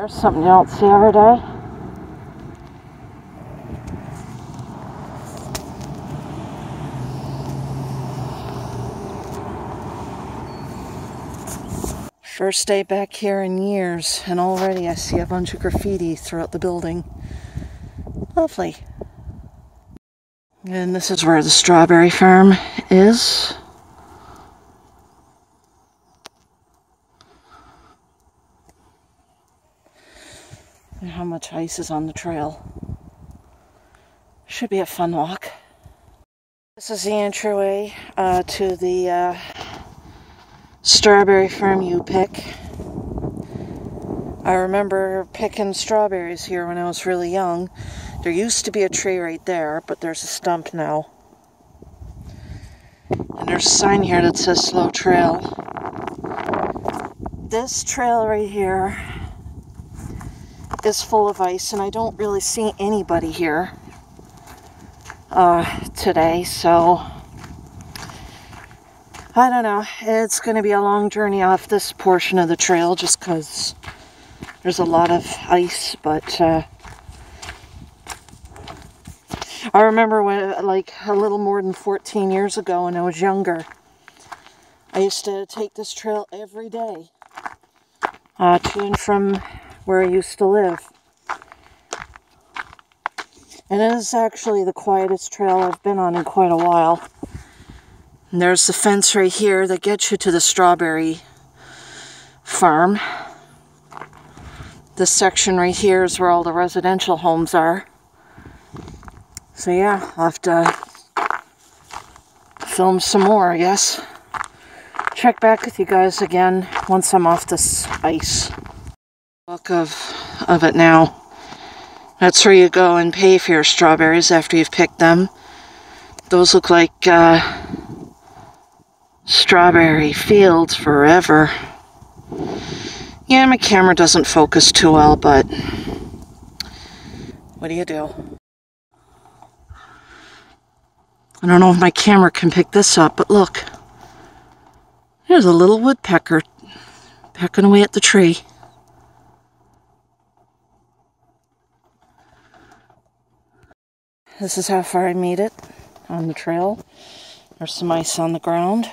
Here's something you don't see every day. First day back here in years, and already I see a bunch of graffiti throughout the building. Lovely. And this is where the strawberry farm is. And how much ice is on the trail. Should be a fun walk. This is the entryway to the strawberry farm you pick. I remember picking strawberries here when I was really young. There used to be a tree right there, but there's a stump now. And there's a sign here that says slow trail. This trail right here is full of ice, and I don't really see anybody here today, so I don't know. It's going to be a long journey off this portion of the trail just because there's a lot of ice, but I remember when, like, a little more than 14 years ago when I was younger, I used to take this trail every day to and from where I used to live. And it is actually the quietest trail I've been on in quite a while. And there's the fence right here that gets you to the strawberry farm. This section right here is where all the residential homes are. So yeah, I'll have to film some more, I guess. Check back with you guys again once I'm off this ice. Look of it now. That's where you go and pay for your strawberries after you've picked them. Those look like strawberry fields forever. Yeah, my camera doesn't focus too well, but what do you do? I don't know if my camera can pick this up, but look. There's a little woodpecker pecking away at the tree. This is how far I made it on the trail. There's some ice on the ground.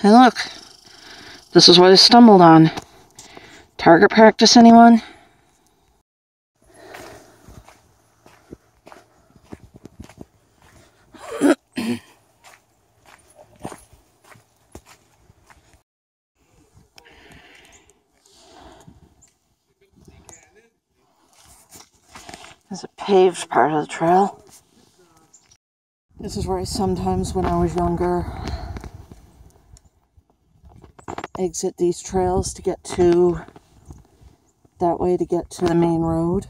And look, this is what I stumbled on. Target practice, anyone? There's a paved part of the trail. This is where I sometimes, when I was younger, exit these trails to get to that way to get to the main road.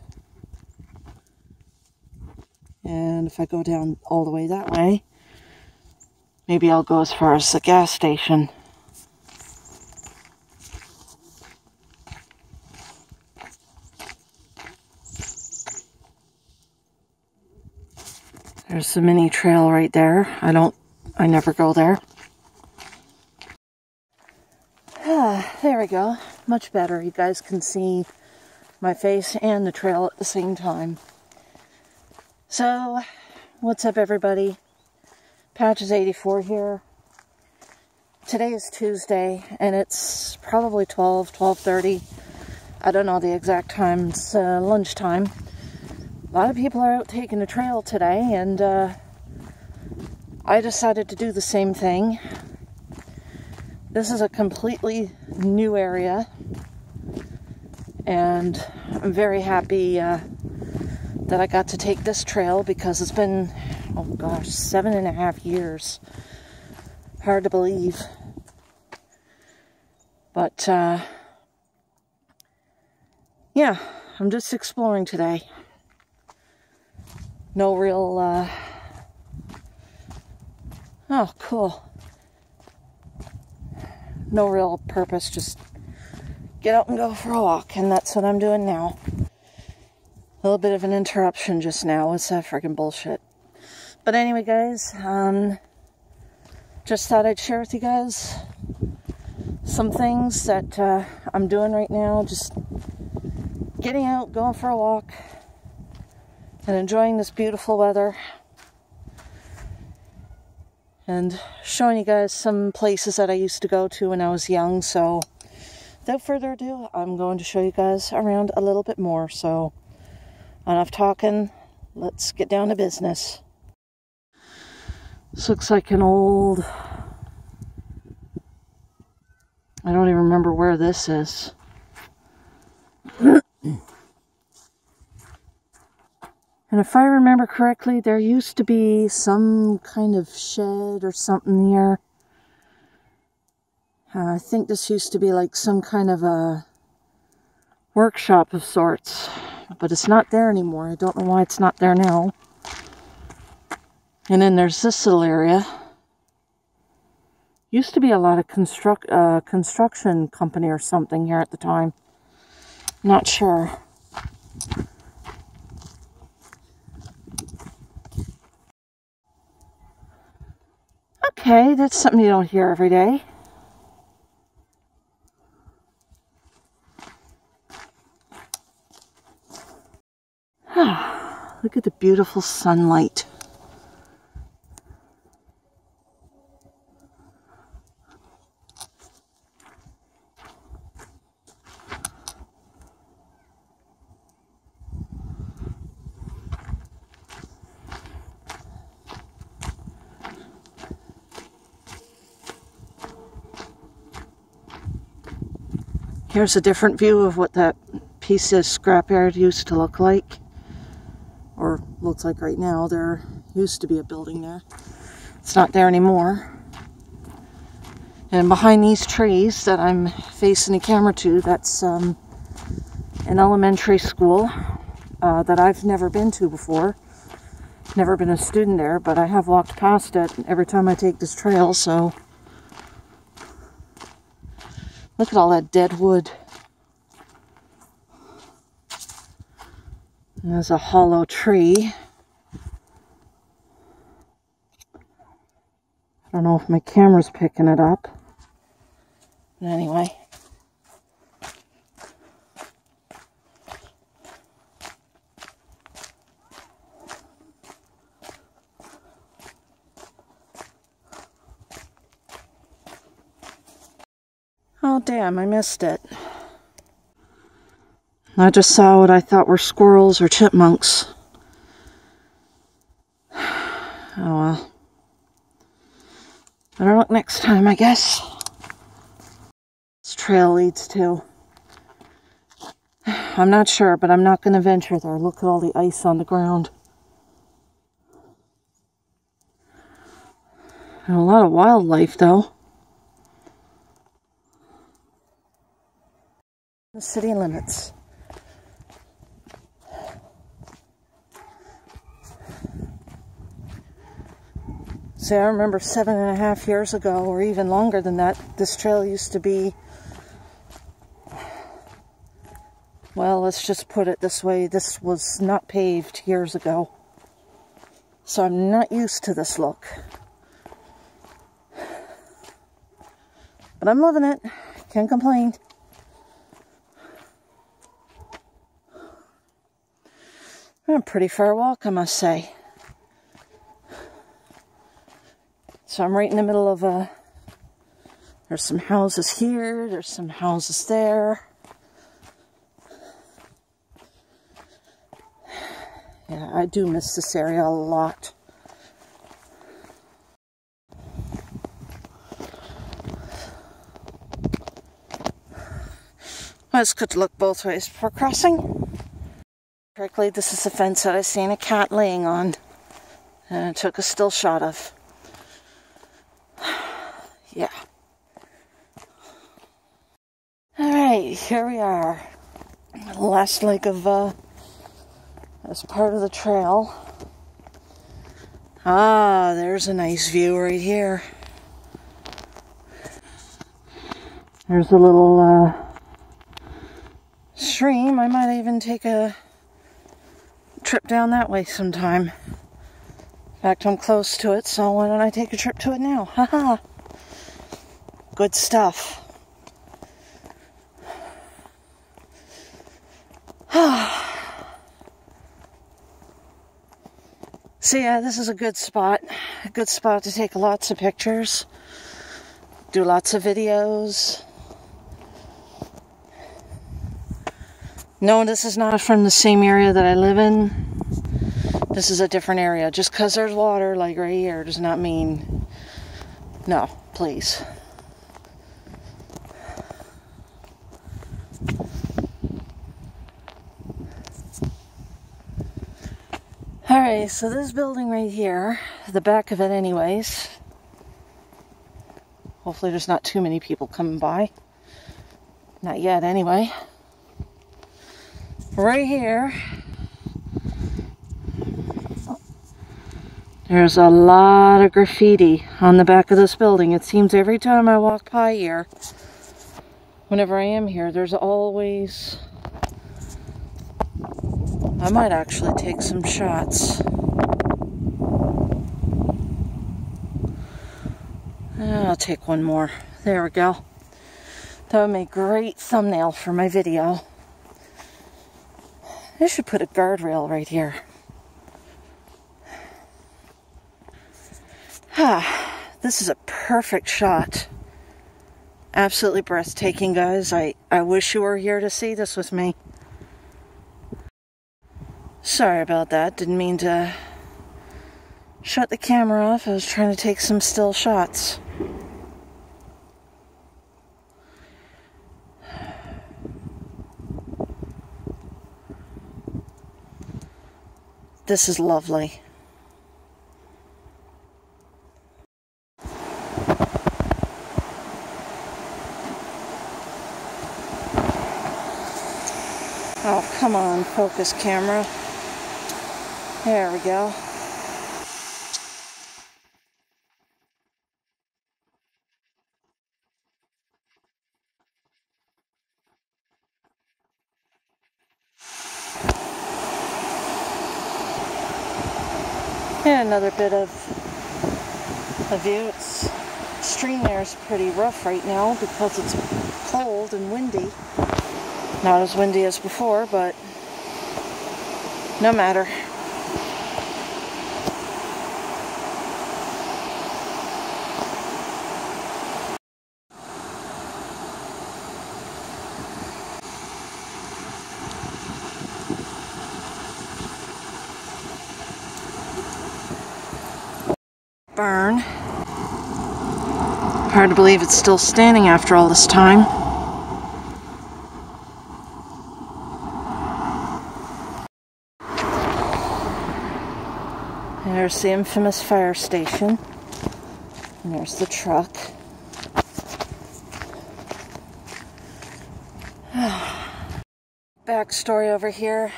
And if I go down all the way that way, maybe I'll go as far as the gas station. There's the mini trail right there. I never go there. There we go. Much better. You guys can see my face and the trail at the same time. So, what's up everybody? Patches84 here. Today is Tuesday and it's probably 12:30. I don't know the exact time. It's lunchtime. A lot of people are out taking the trail today, and I decided to do the same thing. This is a completely new area, and I'm very happy that I got to take this trail because it's been, oh gosh, 7.5 years. Hard to believe. But, yeah, I'm just exploring today. No real, oh, cool. No real purpose, just get out and go for a walk, and that's what I'm doing now. A little bit of an interruption just now. What's that freaking bullshit? But anyway, guys, just thought I'd share with you guys some things that I'm doing right now. Just getting out, going for a walk, and enjoying this beautiful weather. And showing you guys some places that I used to go to when I was young. So without further ado, I'm going to show you guys around a little bit more. So enough talking, let's get down to business. This looks like an old, I don't even remember where this is. And if I remember correctly, there used to be some kind of shed or something here. I think this used to be like some kind of a workshop of sorts. But it's not there anymore. I don't know why it's not there now. And then there's this little area. Used to be a lot of construction company or something here at the time. Not sure. Okay, that's something you don't hear every day. Look at the beautiful sunlight. Here's a different view of what that piece of scrapyard used to look like. Or looks like right now. There used to be a building there. It's not there anymore. And behind these trees that I'm facing the camera to, that's an elementary school that I've never been to before. Never been a student there, but I have walked past it every time I take this trail, so look at all that dead wood. And there's a hollow tree. I don't know if my camera's picking it up. But anyway. Oh damn, I missed it. I just saw what I thought were squirrels or chipmunks. Oh well. Better look next time, I guess. This trail leads to. I'm not sure, but I'm not going to venture there. Look at all the ice on the ground. And a lot of wildlife, though. The city limits. See, I remember 7.5 years ago, or even longer than that, this trail used to be, well, let's just put it this way, this was not paved years ago. So I'm not used to this look. But I'm loving it. Can't complain. A pretty fair walk, I must say. So I'm right in the middle of there's some houses here, there's some houses there. Yeah, I do miss this area a lot. Well, it's good to look both ways before crossing. Correctly, this is the fence that I seen a cat laying on, and I took a still shot of. Yeah. Alright, here we are. The last leg of, as part of the trail. Ah, there's a nice view right here. There's a little, stream. I might even take a trip down that way sometime. In fact, I'm close to it, so why don't I take a trip to it now? Haha. Good stuff. So yeah, this is a good spot to take lots of pictures, do lots of videos. No, this is not from the same area that I live in. This is a different area. Just because there's water like right here does not mean... No, please. Alright, so this building right here, the back of it anyways, hopefully there's not too many people coming by. Not yet anyway. Right here, there's a lot of graffiti on the back of this building. It seems every time I walk by here, whenever I am here, there's always... I might actually take some shots. I'll take one more. There we go. That would make a great thumbnail for my video. I should put a guardrail right here. This is a perfect shot. Absolutely breathtaking, guys. I wish you were here to see this with me. Sorry about that. Didn't mean to shut the camera off. I was trying to take some still shots. This is lovely. Oh, come on, focus camera. There we go. And another bit of a view. It's stream there is pretty rough right now because it's cold and windy. Not as windy as before, but no matter. Burn. Hard to believe it's still standing after all this time. There's the infamous fire station. And there's the truck. Backstory over here.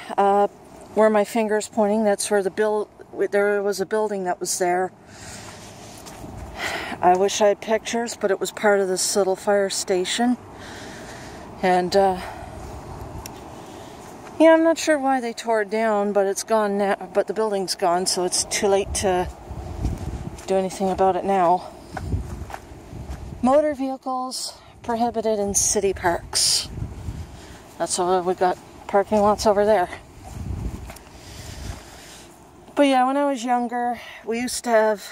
Where my finger's pointing, that's where there was a building that was there. I wish I had pictures, but it was part of this little fire station. And, yeah, I'm not sure why they tore it down, but it's gone now. But the building's gone, so it's too late to do anything about it now. Motor vehicles prohibited in city parks. That's why we got parking lots over there. But yeah, when I was younger, we used to have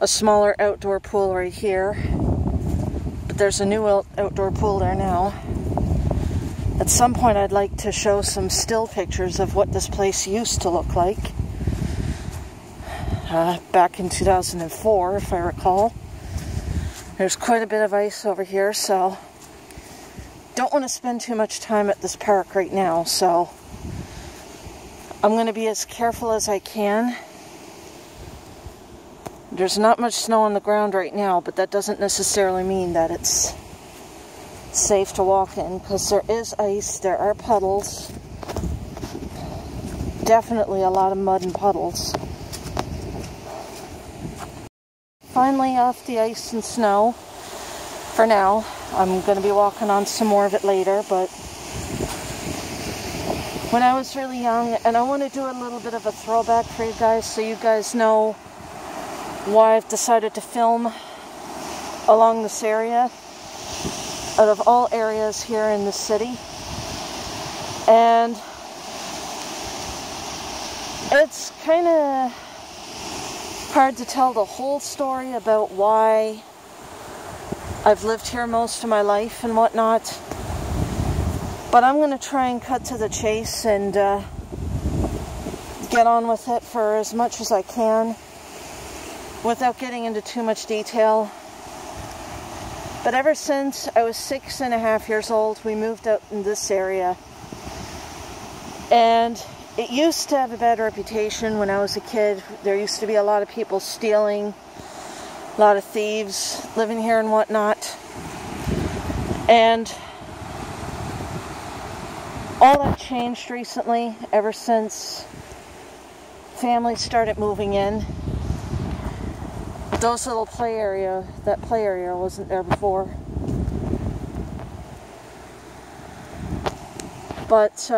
a smaller outdoor pool right here, but there's a new outdoor pool there now. At some point I'd like to show some still pictures of what this place used to look like back in 2004, if I recall. There's quite a bit of ice over here, so don't want to spend too much time at this park right now, so I'm going to be as careful as I can. There's not much snow on the ground right now, but that doesn't necessarily mean that it's safe to walk in, because there is ice, there are puddles. Definitely a lot of mud and puddles. Finally off the ice and snow for now. I'm going to be walking on some more of it later, but when I was really young, and I want to do a little bit of a throwback for you guys so you guys know why I've decided to film along this area out of all areas here in the city. And It's kind of hard to tell the whole story about why I've lived here most of my life and whatnot, but I'm going to try and cut to the chase and get on with it for as much as I can without getting into too much detail. But ever since I was 6.5 years old, we moved out in this area. And it used to have a bad reputation when I was a kid. There used to be a lot of people stealing, a lot of thieves living here and whatnot. And all that changed recently, ever since families started moving in. Those little that play area wasn't there before. But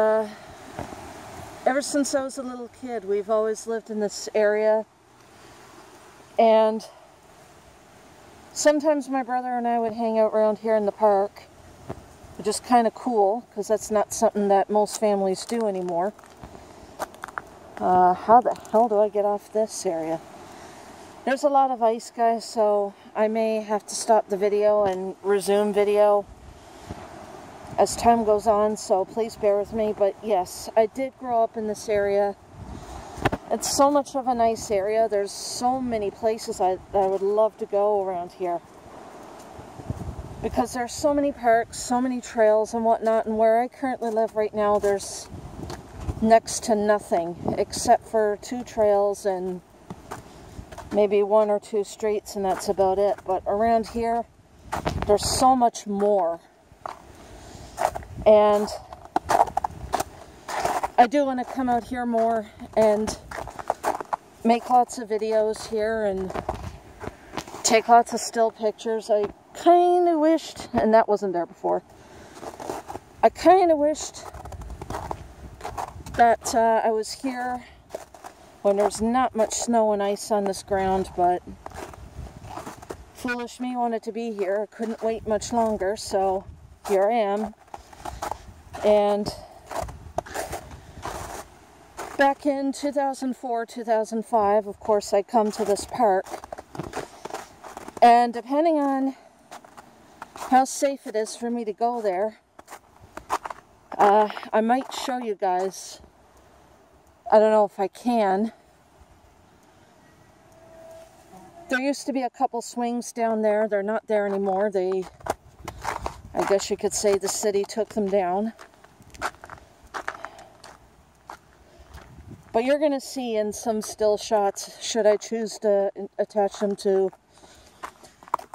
ever since I was a little kid, we've always lived in this area. And sometimes my brother and I would hang out around here in the park, which is kind of cool, because that's not something that most families do anymore. How the hell do I get off this area? There's a lot of ice, guys, so I may have to stop the video and resume video as time goes on, so please bear with me. But yes, I did grow up in this area. It's so much of a nice area. There's so many places I would love to go around here, because there's so many parks, so many trails and whatnot, and where I currently live right now, there's next to nothing except for 2 trails and maybe 1 or 2 streets, and that's about it. But around here, there's so much more. And I do want to come out here more and make lots of videos here and take lots of still pictures. I kind of wished, and that wasn't there before, I kind of wished that I was here when there's not much snow and ice on this ground, but foolish me wanted to be here. I couldn't wait much longer, so here I am. And back in 2004, 2005, of course, I come to this park, and depending on how safe it is for me to go there, I might show you guys. I don't know if I can. There used to be a couple swings down there. They're not there anymore. I guess you could say the city took them down. But you're going to see in some still shots, should I choose to attach them to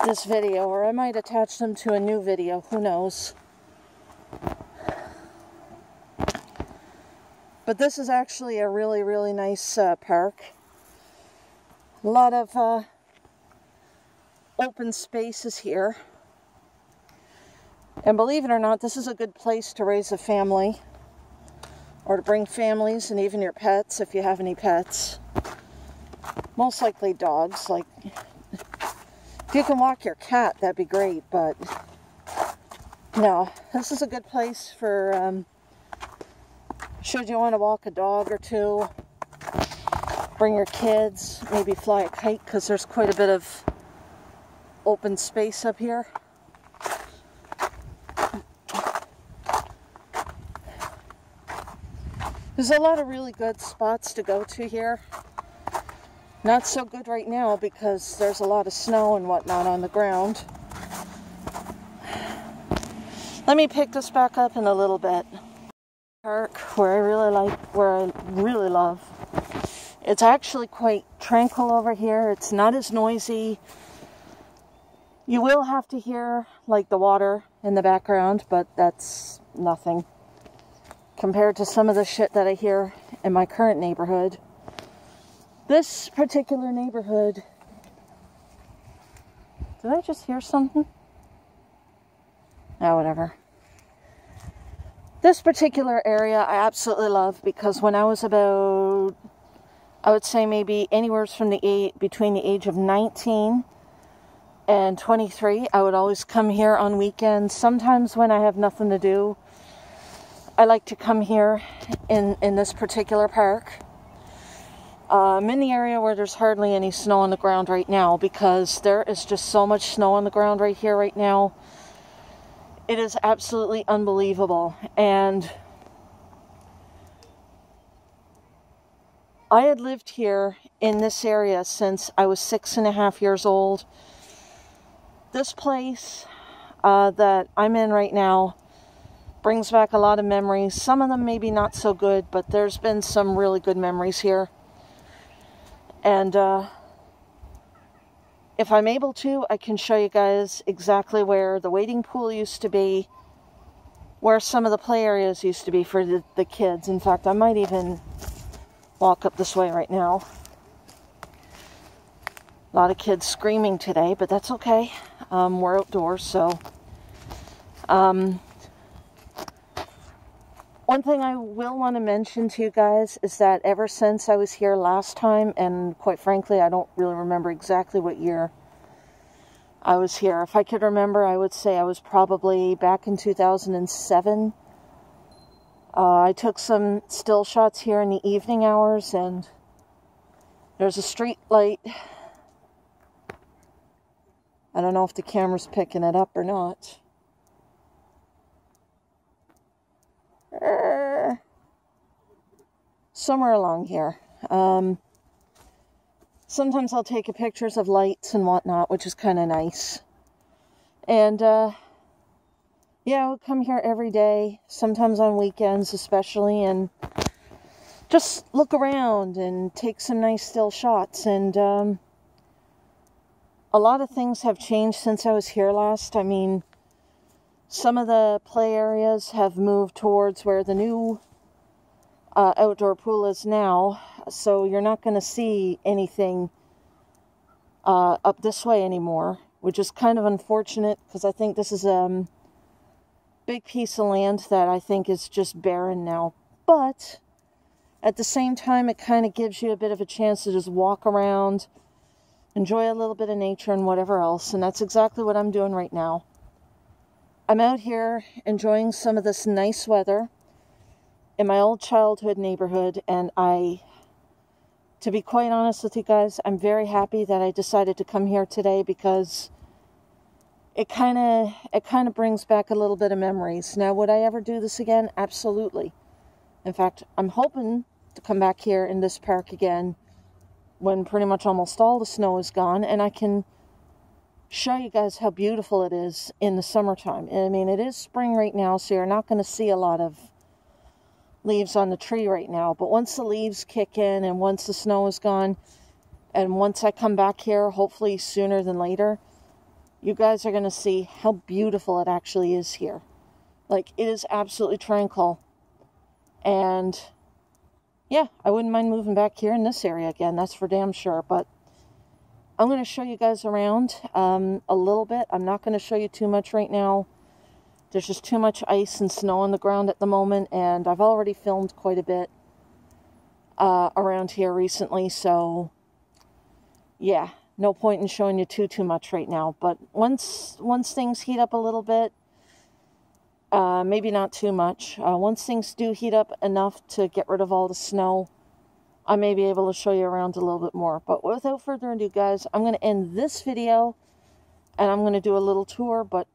this video, or I might attach them to a new video, who knows. But this is actually a really, really nice park. A lot of open spaces here. And believe it or not, this is a good place to raise a family, or to bring families and even your pets if you have any pets. Most likely dogs. Like, if you can walk your cat, that'd be great, but no, this is a good place for should you want to walk a dog or 2, bring your kids, maybe fly a kite, because there's quite a bit of open space up here. There's a lot of really good spots to go to here. Not so good right now because there's a lot of snow and whatnot on the ground. Let me pick this back up in a little bit. Park where I really love. It's actually quite tranquil over here. It's not as noisy. You will have to hear like the water in the background, but that's nothing compared to some of the shit that I hear in my current neighborhood. This particular neighborhood, did I just hear something? Oh, whatever. This particular area I absolutely love, because when I was about, I would say maybe anywhere from between the age of 19 and 23, I would always come here on weekends. Sometimes when I have nothing to do, I like to come here in this particular park. I'm in the area where there's hardly any snow on the ground right now because there is just so much snow on the ground right here right now. It is absolutely unbelievable. And I had lived here in this area since I was 6.5 years old. This place that I'm in right now brings back a lot of memories. Some of them maybe not so good, but there's been some really good memories here. And if I'm able to, I can show you guys exactly where the wading pool used to be, where some of the play areas used to be for the kids. In fact, I might even walk up this way right now. A lot of kids screaming today, but that's okay. We're outdoors, so. One thing I will want to mention to you guys is that ever since I was here last time, and quite frankly, I don't really remember exactly what year I was here. If I could remember, I would say I was probably back in 2007. I took some still shots here in the evening hours, and there's a street light. I don't know if the camera's picking it up or not. Somewhere along here. Sometimes I'll take pictures of lights and whatnot, which is kind of nice. And yeah, I would come here every day, sometimes on weekends especially, and just look around and take some nice still shots. And a lot of things have changed since I was here last. I mean, some of the play areas have moved towards where the new outdoor pool is now, so you're not going to see anything up this way anymore, which is kind of unfortunate because I think this is a big piece of land that I think is just barren now. But at the same time, it kind of gives you a bit of a chance to just walk around, enjoy a little bit of nature and whatever else, and that's exactly what I'm doing right now. I'm out here enjoying some of this nice weather in my old childhood neighborhood, and to be quite honest with you guys, I'm very happy that I decided to come here today because it kind of brings back a little bit of memories. Now, would I ever do this again? Absolutely. In fact, I'm hoping to come back here in this park again when pretty much almost all the snow is gone, and I can show you guys how beautiful it is in the summertime. I mean, it is spring right now, so you're not going to see a lot of leaves on the tree right now. But once the leaves kick in and once the snow is gone, and once I come back here, hopefully sooner than later, you guys are going to see how beautiful it actually is here. Like, it is absolutely tranquil. And yeah, I wouldn't mind moving back here in this area again, that's for damn sure. But I'm going to show you guys around a little bit. I'm not going to show you too much right now. There's just too much ice and snow on the ground at the moment, and I've already filmed quite a bit around here recently, so yeah, no point in showing you too much right now. But once things heat up a little bit, maybe not too much, once things do heat up enough to get rid of all the snow, I may be able to show you around a little bit more. But without further ado, guys, I'm going to end this video, and I'm going to do a little tour, but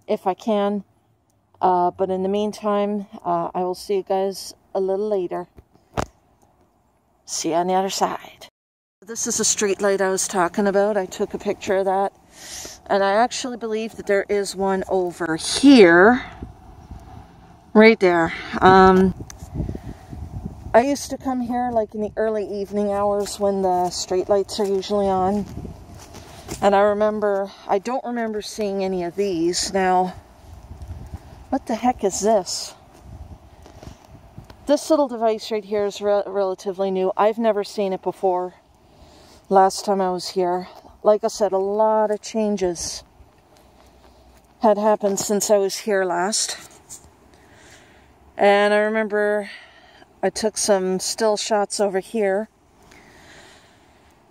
if I can. But in the meantime, I will see you guys a little later. See you on the other side. This is a street light I was talking about. I took a picture of that. And I actually believe that there is one over here. Right there. I used to come here like in the early evening hours when the street lights are usually on. And I don't remember seeing any of these. Now, what the heck is this? This little device right here is relatively new. I've never seen it before. Last time I was here. Like I said, a lot of changes had happened since I was here last. And I remember I took some still shots over here.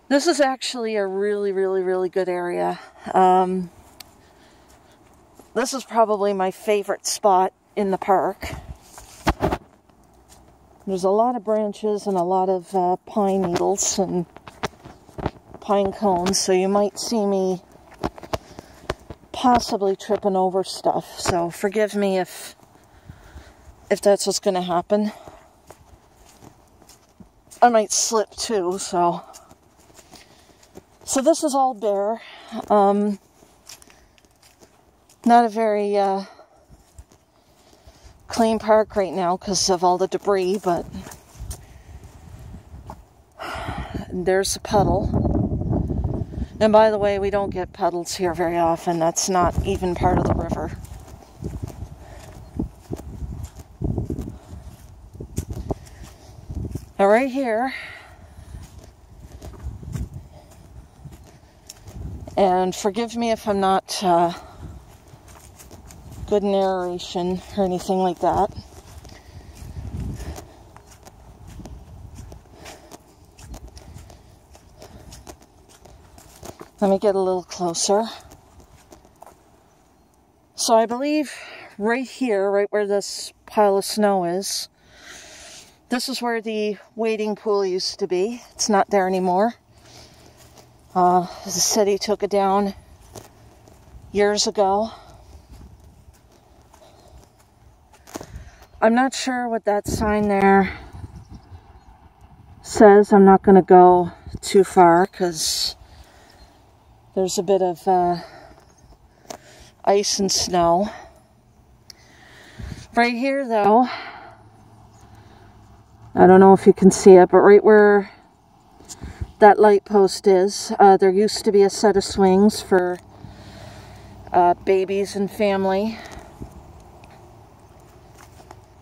This is actually a really good area. This is probably my favorite spot in the park. There's a lot of branches and a lot of pine needles and pine cones, so you might see me possibly tripping over stuff. So forgive me if that's what's going to happen. I might slip too, so this is all bare. Not a very clean park right now because of all the debris, but there's a puddle. And by the way, we don't get puddles here very often. That's not even part of the river. Now right here, and forgive me if I'm not good narration or anything like that. Let me get a little closer. So I believe right here, right where this pile of snow is, this is where the wading pool used to be. It's not there anymore. The city took it down years ago. I'm not sure what that sign there says. I'm not going to go too far because there's a bit of ice and snow. Right here though, I don't know if you can see it, but right where that light post is, there used to be a set of swings for babies and family.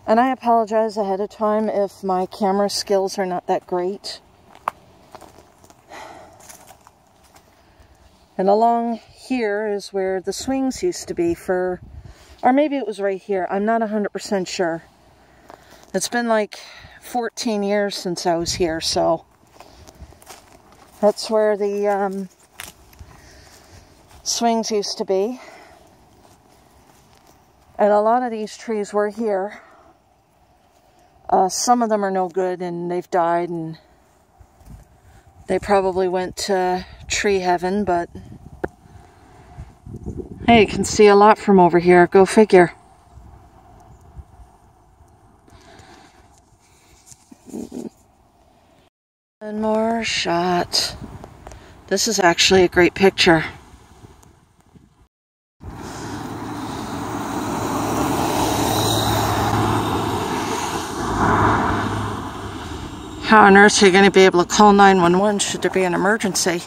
And I apologize ahead of time if my camera skills are not that great. And along here is where the swings used to be for, or maybe it was right here. I'm not 100% sure. It's been like 14 years since I was here, so that's where the swings used to be. And a lot of these trees were here. Some of them are no good and they've died and they probably went to tree heaven, but hey, you can see a lot from over here. Go figure. One more shot. This is actually a great picture. How on earth are you going to be able to call 911 should there be an emergency?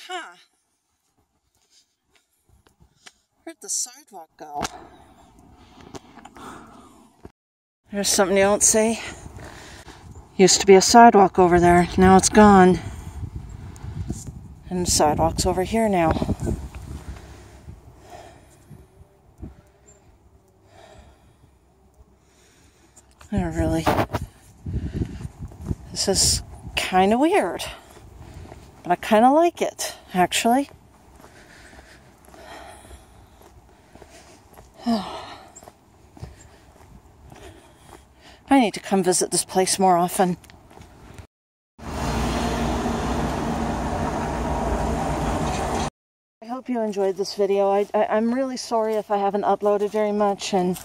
Huh. Where'd the sidewalk go? There's something you don't see. Used to be a sidewalk over there. Now it's gone. And the sidewalk's over here now. Oh, really? This is kind of weird. But I kind of like it, actually. I need to come visit this place more often. I hope you enjoyed this video. I'm really sorry if I haven't uploaded very much, and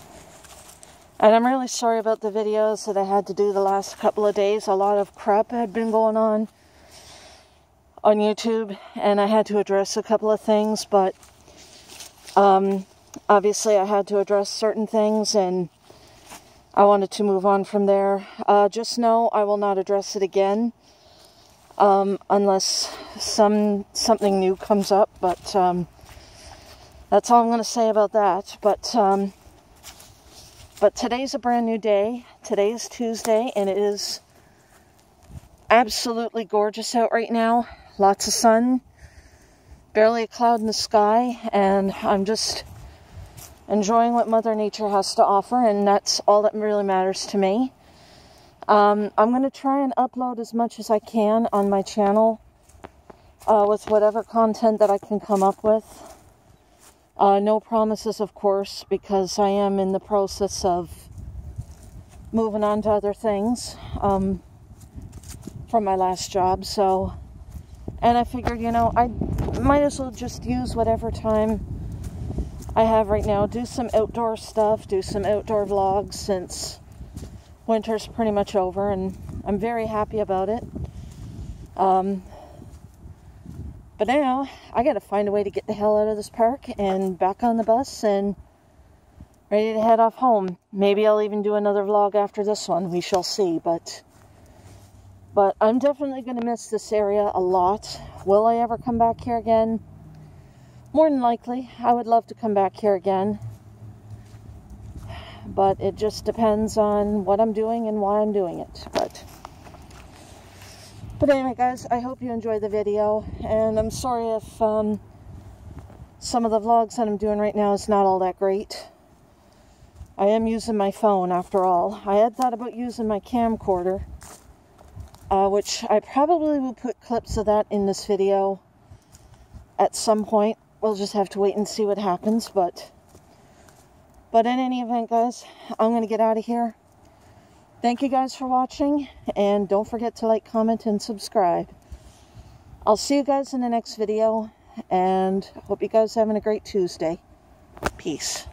I'm really sorry about the videos that I had to do the last couple of days. A lot of crap had been going on YouTube, and I had to address a couple of things, but I'm obviously I had to address certain things and I wanted to move on from there. Just know I will not address it again unless something new comes up, but that's all I'm going to say about that. But today's a brand new day. Today is Tuesday, and it is absolutely gorgeous out right now. Lots of sun, barely a cloud in the sky, and I'm just enjoying what Mother Nature has to offer, and that's all that really matters to me. I'm going to try and upload as much as I can on my channel with whatever content that I can come up with. No promises, of course, because I am in the process of moving on to other things from my last job. So, and I figured, you know, I might as well just use whatever time I have right now, do some outdoor stuff, do some outdoor vlogs, since winter's pretty much over, and I'm very happy about it. But now, I gotta find a way to get the hell out of this park and back on the bus and ready to head off home. Maybe I'll even do another vlog after this one, we shall see, but I'm definitely gonna miss this area a lot. Will I ever come back here again? More than likely. I would love to come back here again. But it just depends on what I'm doing and why I'm doing it. But anyway, guys, I hope you enjoyed the video. And I'm sorry if some of the vlogs that I'm doing right now is not all that great. I am using my phone, after all. I had thought about using my camcorder, which I probably will put clips of that in this video at some point. We'll just have to wait and see what happens, but in any event, guys, I'm going to get out of here. Thank you guys for watching, and don't forget to like, comment, and subscribe. I'll see you guys in the next video, and hope you guys are having a great Tuesday. Peace.